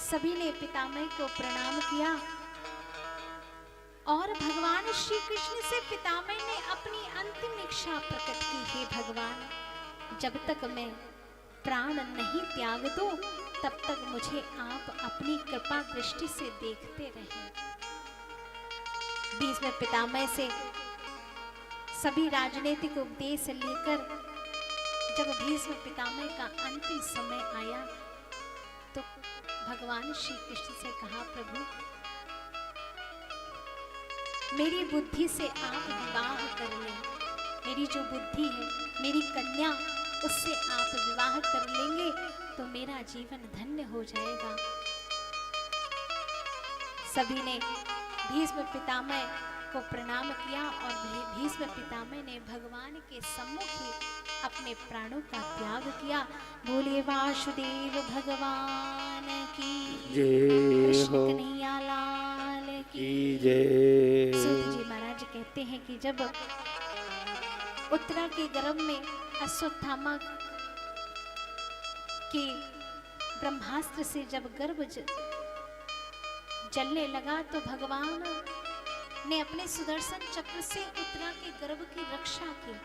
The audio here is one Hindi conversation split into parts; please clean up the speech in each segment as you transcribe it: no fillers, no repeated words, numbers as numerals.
सभी ने पितामह को प्रणाम किया और भगवान श्री कृष्ण से पितामह ने अपनी अंतिम इच्छा प्रकट की। हे भगवान, जब तक मैं प्राण नहीं त्याग दूं तब तक मुझे आप अपनी कृपा दृष्टि से देखते रहें। भीष्म पितामह से सभी राजनीतिक उपदेश लेकर जब भीष्म पितामह का अंतिम समय आया तो भगवान श्री कृष्ण से कहा, प्रभु मेरी बुद्धि से आप विवाह कर लें। मेरी जो बुद्धि है, मेरी कन्या, उससे आप विवाह कर लेंगे तो मेरा जीवन धन्य हो जाएगा। सभी ने भीष्म पितामह को प्रणाम किया और भीष्म पितामह ने भगवान के सम्मुख ही अपने प्राणों का त्याग किया। बोलिए वासुदेव भगवान की जय, कृष्ण कन्हैया लाल की जय। सूत जी महाराज कहते हैं कि जब उत्तरा के गर्भ में अश्वत्थामा के ब्रह्मास्त्र से जब गर्भ जलने लगा तो भगवान ने अपने सुदर्शन चक्र से उत्तरा के गर्भ की रक्षा की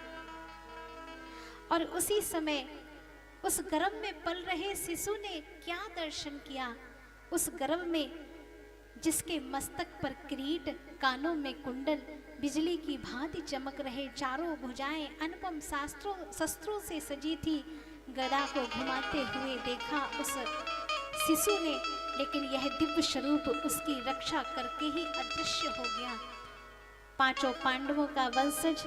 और उसी समय उस गर्भ में पल रहे शिशु ने क्या दर्शन किया। उस गर्भ में जिसके मस्तक पर किरीट, कानों में कुंडल, बिजली की भांति चमक रहे, चारों भुजाएं अनुपम शस्त्रों से सजी थी, गदा को घुमाते हुए देखा उस शिशु ने, लेकिन यह दिव्य स्वरूप उसकी रक्षा करके ही अदृश्य हो गया। पांचों पांडवों का वंशज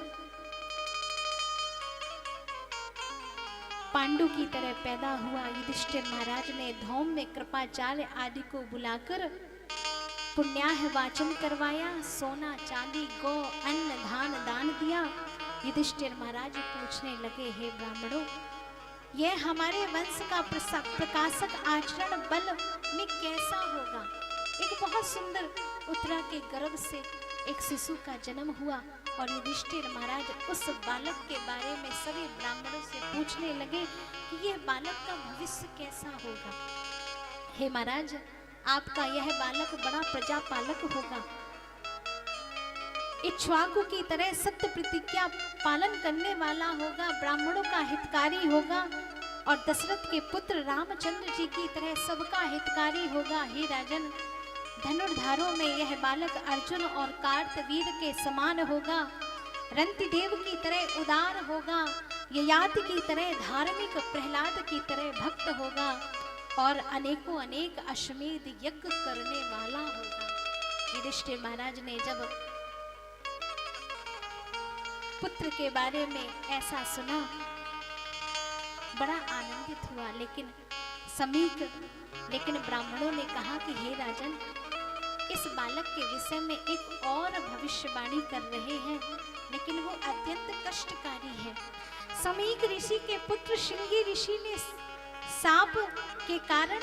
पांडु की तरह पैदा हुआ। युधिष्ठिर महाराज ने धौम में कृपाचार्य आदि को बुलाकर पुण्याह वाचन करवाया, सोना चांदी गौ अन्न धान दान दिया। युधिष्ठिर महाराज पूछने लगे, हे ब्राह्मणों, यह हमारे वंश का प्रकाशक आचरण बल में कैसा होगा। एक बहुत सुंदर उत्तरा के गर्भ से एक शिशु का जन्म हुआ और युधिष्ठिर महाराज उस बालक के बारे में सभी ब्राह्मणों से पूछने लगे कि यह बालक का भविष्य कैसा होगा। हे महाराज, आपका यह बालक बड़ा प्रजापालक होगा, इक्ष्वाकु की तरह सत्य प्रतिज्ञा पालन करने वाला होगा, ब्राह्मणों का हितकारी होगा और दशरथ के पुत्र रामचंद्र जी की तरह सबका हितकारी होगा। हे राजन, धनुर्धारों में यह बालक अर्जुन और कार्तवीर के समान होगा, रंतिदेव की तरह उदार होगा, ययाति की तरह धार्मिक, प्रहलाद की तरह भक्त होगा और अनेकों अनेक अश्वमेध यज्ञ करने वाला होगा। युधिष्ठिर महाराज ने जब पुत्र के बारे में ऐसा सुना बड़ा आनंदित हुआ, लेकिन ब्राह्मणों ने कहा कि हे राजन, इस बालक के विषय में एक और भविष्यवाणी कर रहे हैं, लेकिन वो अत्यंत कष्टकारी है। समीक ऋषि के पुत्र श्रृंगी ऋषि ने साप के कारण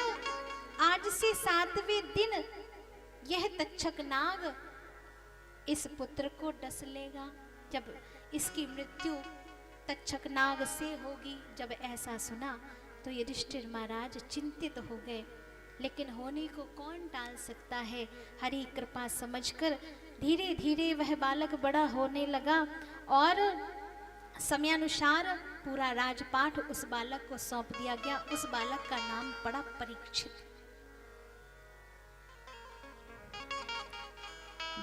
आज से 7वें दिन यह तक्षक नाग इस पुत्र को डस लेगा। जब इसकी मृत्यु तक्षक नाग से होगी, जब ऐसा सुना तो युधिष्ठिर महाराज चिंतित हो गए, लेकिन होने को कौन टाल सकता है। हरि कृपा समझकर धीरे धीरे वह बालक बड़ा होने लगा और समयानुसार पूरा राजपाट उस बालक को सौंप दिया गया। उस बालक का नाम पड़ा परीक्षित।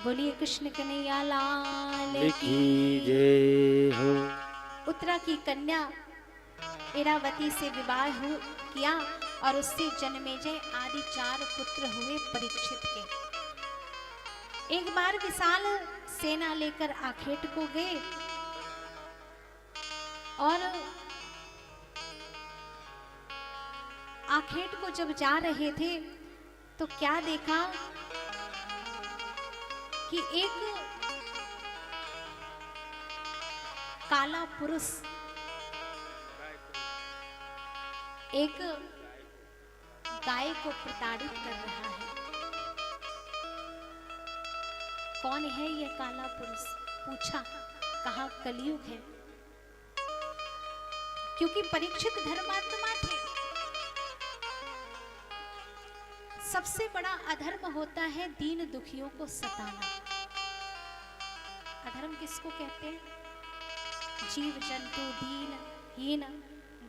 बोलिए कृष्ण कन्हैया लाल की जय हो। उत्तरा की कन्या इरावती से विवाह किया और उससे जन्मेजय आदि 4 पुत्र हुए परीक्षित के। एक बार विशाल सेना लेकर आखेट को गए और आखेट को जब जा रहे थे तो क्या देखा कि एक काला पुरुष एक गाय को प्रताड़ित कर रहा है। कौन है यह काला पुरुष? पूछा, कहा कलयुग है, क्योंकि परीक्षित धर्मात्मा थे। सबसे बड़ा अधर्म होता है दीन दुखियों को सताना। अधर्म किसको कहते हैं? जीव जंतु दीन हीन,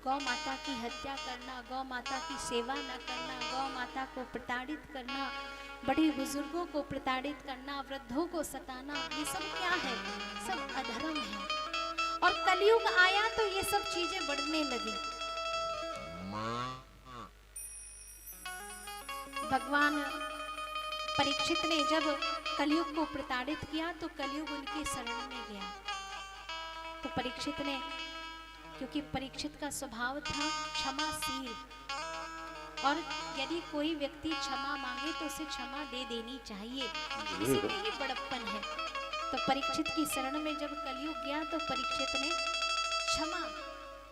गौ माता की हत्या करना, गौ माता की सेवा न करना, गौ माता को प्रताड़ित करना, बड़े बुजुर्गों को प्रताड़ित करना, वृद्धों को सताना, ये सब क्या है? सब अधर्म है। और कलयुग आया तो ये सब चीजें बढ़ने लगी। भगवान परीक्षित ने जब कलयुग को प्रताड़ित किया तो कलयुग उनकी शरण में गया। तो परीक्षित ने, क्योंकि परीक्षित का स्वभाव था क्षमाशील, और यदि कोई व्यक्ति क्षमा मांगे तो उसे क्षमा दे देनी चाहिए, इसी में ही बड़प्पन है। तो परीक्षित की शरण में जब कलयुग गया तो परीक्षित ने क्षमा,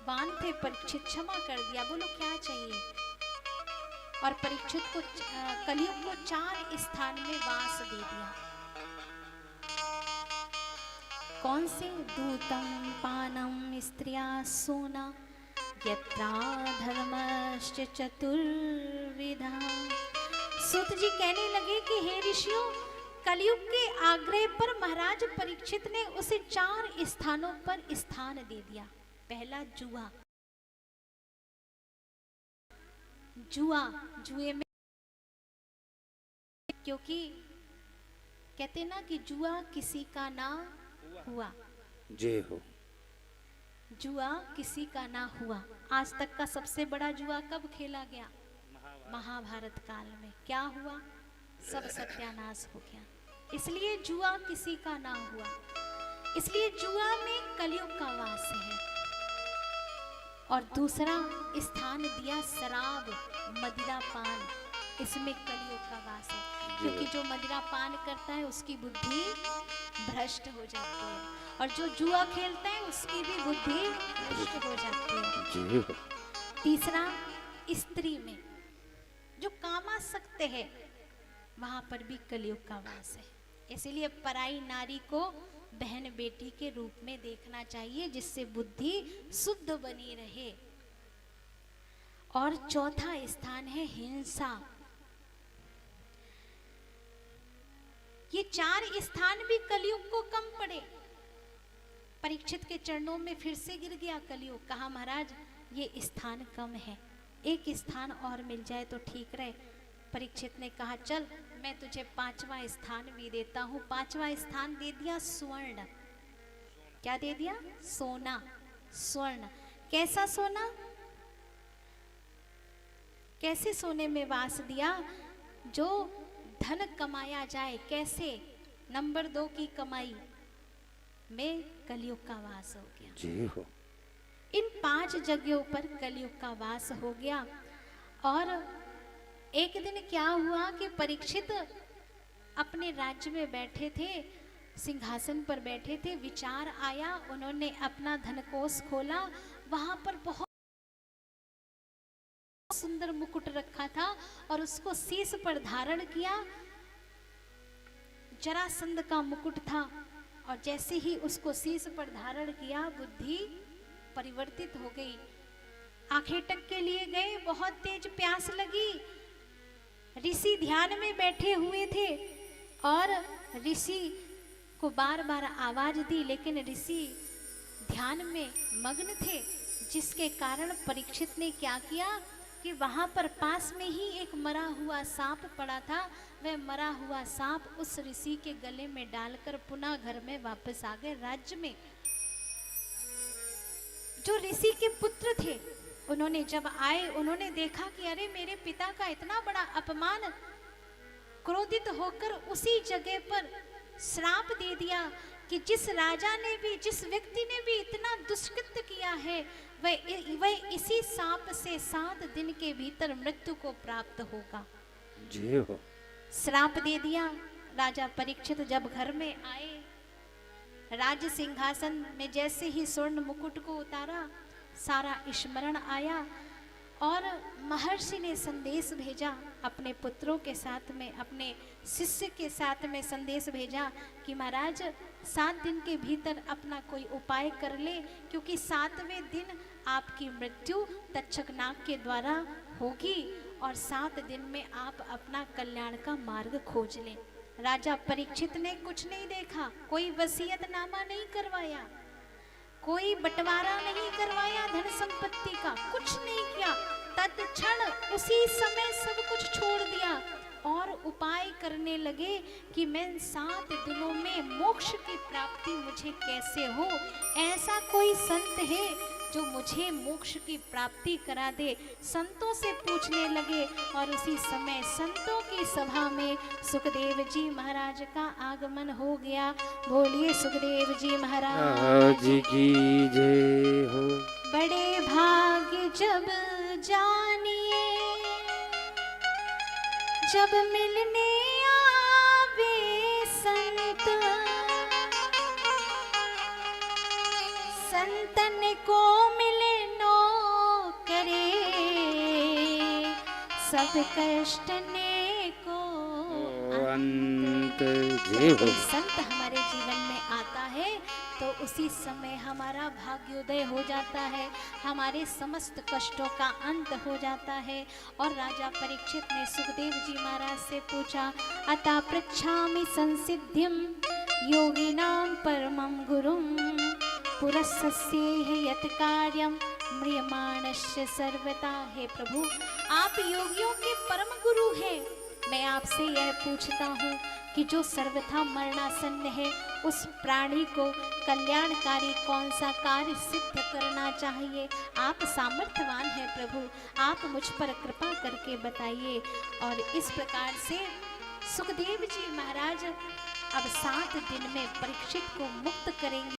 बान थे परीक्षित, क्षमा कर दिया। बोलो क्या चाहिए? और परीक्षित को कलयुग को 4 स्थान में वास दे दिया। कौन से? दूतम पानम स्त्रिया सोना यत्रा धर्मश्च चतुर्विधा। सूत जी कहने लगे कि हे ऋषियों, कलयुग के आग्रह पर महाराज परीक्षित ने उसे 4 स्थानों पर स्थान दे दिया। पहला जुआ, जुए में, क्योंकि कहते ना कि जुआ किसी का ना हुआ, जय हो, जुआ किसी का ना हुआ। आज तक का सबसे बड़ा जुआ कब खेला गया? महाभारत काल में। क्या हुआ? सब सत्यानाश हो गया। इसलिए जुआ किसी का ना हुआ, इसलिए जुआ में कलयुग का वास है। और दूसरा स्थान दिया शराब, मदिरा पान, इसमें कलयुग का वास है। क्योंकि जो मदिरा पान करता है उसकी बुद्धि भ्रष्ट हो जाती है, और जो जुआ खेलता है उसकी भी बुद्धि भ्रष्ट हो जाती है। तीसरा, स्त्री में जो कामासक्त है वहां पर भी कलयुग का वास है। इसलिए पराई नारी को बहन बेटी के रूप में देखना चाहिए, जिससे बुद्धि शुद्ध बनी रहे। और चौथा स्थान है हिंसा। ये 4 स्थान भी कलयुग को कम पड़े। परीक्षित के चरणों में फिर से गिर गया कलयुग। कहा महाराज ये स्थान कम है, एक स्थान और मिल जाए तो ठीक रहे। परीक्षित ने कहा चल मैं तुझे 5वां स्थान भी देता हूँ। 5वां स्थान दे दिया स्वर्ण। क्या दे दिया? सोना, स्वर्ण। कैसा सोना? कैसे सोने में वास दिया? जो धन कमाया जाए। कैसे? नंबर 2 की कमाई में कलयुग का वास हो गया। जी हो। इन 5 जगहों पर कलयुग का वास हो गया। और एक दिन क्या हुआ कि परीक्षित अपने राज्य में बैठे थे, सिंहासन पर बैठे थे। विचार आया, उन्होंने अपना धनकोष खोला, वहां पर बहुत सुंदर मुकुट रखा था और उसको शीश पर धारण किया। जरासंध का मुकुट था, और जैसे ही उसको शीश पर धारण किया बुद्धि परिवर्तित हो गई। आंखें टक के लिए गए, बहुत तेज प्यास लगी। ऋषि ध्यान में बैठे हुए थे और ऋषि को बार बार आवाज दी, लेकिन ऋषि ध्यान में मग्न थे, जिसके कारण परीक्षित ने क्या किया कि वहां पर पास में ही एक मरा हुआ सांप पड़ा था। वह मरा हुआ सांप उस ऋषि के गले में डालकर पुनः घर में वापस आ गए राज्य में। जो ऋषि के पुत्र थे उन्होंने जब आए, उन्होंने देखा कि अरे मेरे पिता का इतना बड़ा अपमान। क्रोधित होकर उसी जगह पर श्राप दे दिया कि जिस राजा ने भी, जिस व्यक्ति ने भी इतना दुष्कृत्य किया है वह इसी सांप से 7 दिन के भीतर मृत्यु को प्राप्त होगा। जी हो। श्राप दे दिया। राजा परीक्षित जब घर में आए, राज सिंहासन में जैसे ही स्वर्ण मुकुट को उतारा, सारा स्मरण आया और महर्षि ने संदेश भेजा अपने पुत्रों के साथ में, अपने शिष्य के साथ में संदेश भेजा कि महाराज 7 दिन के भीतर अपना कोई उपाय कर ले, क्योंकि 7वें दिन आपकी मृत्यु तक्षक नाग के द्वारा होगी और 7 दिन में आप अपना कल्याण का मार्ग खोज लें। राजा परीक्षित ने कुछ नहीं देखा, कोई वसीयतनामा नहीं करवाया, कोई बंटवारा नहीं करवाया धन संपत्ति का, कुछ नहीं किया। तत्क्षण उसी समय सब कुछ छोड़ दिया और उपाय करने लगे कि मैं 7 दिनों में मोक्ष की प्राप्ति मुझे कैसे हो। ऐसा कोई संत है जो मुझे मोक्ष की प्राप्ति करा दे। संतों से पूछने लगे और उसी समय संतों की सभा में सुखदेव जी महाराज का आगमन हो गया। बोलिए सुखदेव जी महाराज आज की जय हो। बड़े भाग्य जब जानिए जब मिलने आवे संत, संतन को मिले नो करे, सब कष्ट ने को अंत। जय हो। संत हमारे जीवन में आता है तो उसी समय हमारा भाग्योदय हो जाता है, हमारे समस्त कष्टों का अंत हो जाता है। और राजा परीक्षित ने सुखदेव जी महाराज से पूछा, अतः पृच्छामि संसिद्धिं योगिनां परमं गुरुं, पुरस्सस्येह यत् कार्यं म्रियमाणस्य सर्वदा। हे प्रभु, आप योगियों के परम गुरु हैं। मैं आपसे यह पूछता हूँ कि जो सर्वथा मरणासन्न है उस प्राणी को कल्याणकारी कौन सा कार्य सिद्ध करना चाहिए। आप सामर्थ्यवान हैं प्रभु, आप मुझ पर कृपा करके बताइए। और इस प्रकार से सुखदेव जी महाराज अब 7 दिन में परीक्षित को मुक्त करेंगे।